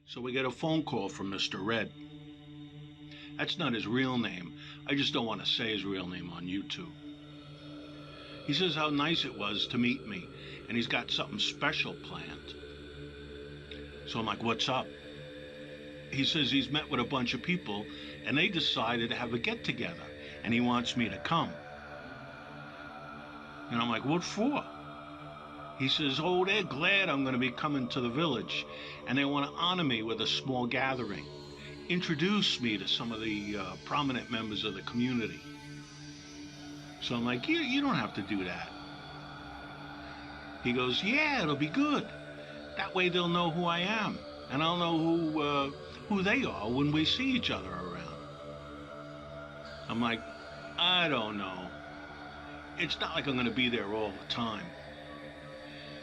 So we get a phone call from Mr. Red. That's not his real name. I just don't want to say his real name on YouTube. He says how nice it was to meet me, and he's got something special planned. So I'm like, what's up? He says he's met with a bunch of people, and they decided to have a get-together, and he wants me to come. And I'm like, what for? He says, oh, they're glad I'm going to be coming to the village, and they want to honor me with a small gathering, introduce me to some of the prominent members of the community. So I'm like, you don't have to do that. He goes, yeah, it'll be good. That way they'll know who I am, and I'll know who they are when we see each other around. I'm like, I don't know. It's not like I'm going to be there all the time.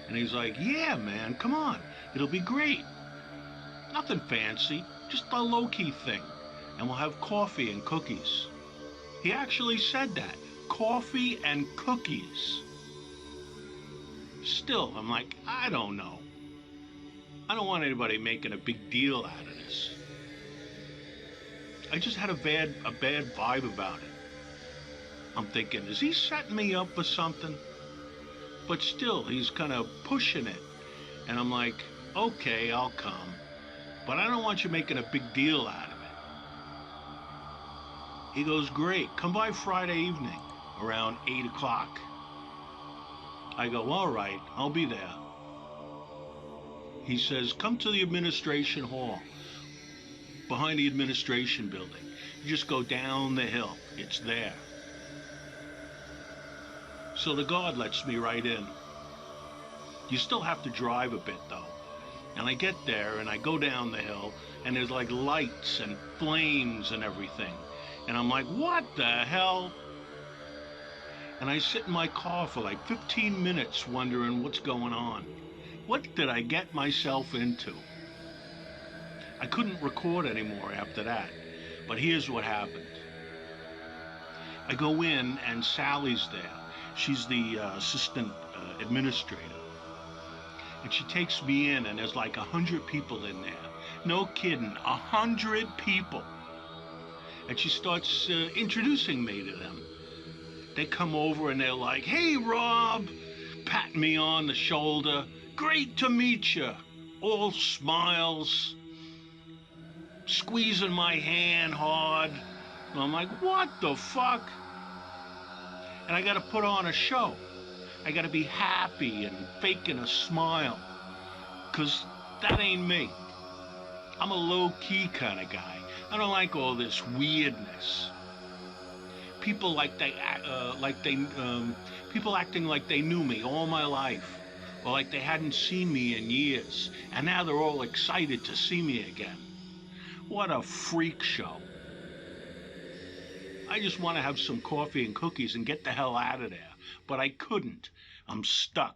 And he's like, yeah, man, come on. It'll be great. Nothing fancy, just a low-key thing. And we'll have coffee and cookies. He actually said that. Coffee and cookies. Still, I'm like, I don't know. I don't want anybody making a big deal out of this. I just had a bad vibe about it. I'm thinking, is he setting me up for something? But still, he's kind of pushing it. And I'm like, okay, I'll come. But I don't want you making a big deal out of it. He goes, great, come by Friday evening around 8 o'clock. I go, all right, I'll be there. He says, come to the administration hall, behind the administration building. You just go down the hill, it's there. So the guard lets me right in. You still have to drive a bit though. And I get there and I go down the hill and there's like lights and flames and everything. And I'm like, what the hell? And I sit in my car for like 15 minutes wondering what's going on. What did I get myself into? I couldn't record anymore after that. But here's what happened. I go in and Sally's there. She's the assistant administrator. And she takes me in and there's like 100 people in there. No kidding, 100 people. And she starts introducing me to them. They come over and they're like, hey, Rob, patting me on the shoulder. Great to meet you. All smiles. Squeezing my hand hard. And I'm like, what the fuck? And I got to put on a show. I got to be happy and faking a smile. Because that ain't me. I'm a low-key kind of guy. I don't like all this weirdness. People people acting like they knew me all my life, or like they hadn't seen me in years, and now they're all excited to see me again. What a freak show. I just want to have some coffee and cookies and get the hell out of there, but I couldn't. I'm stuck.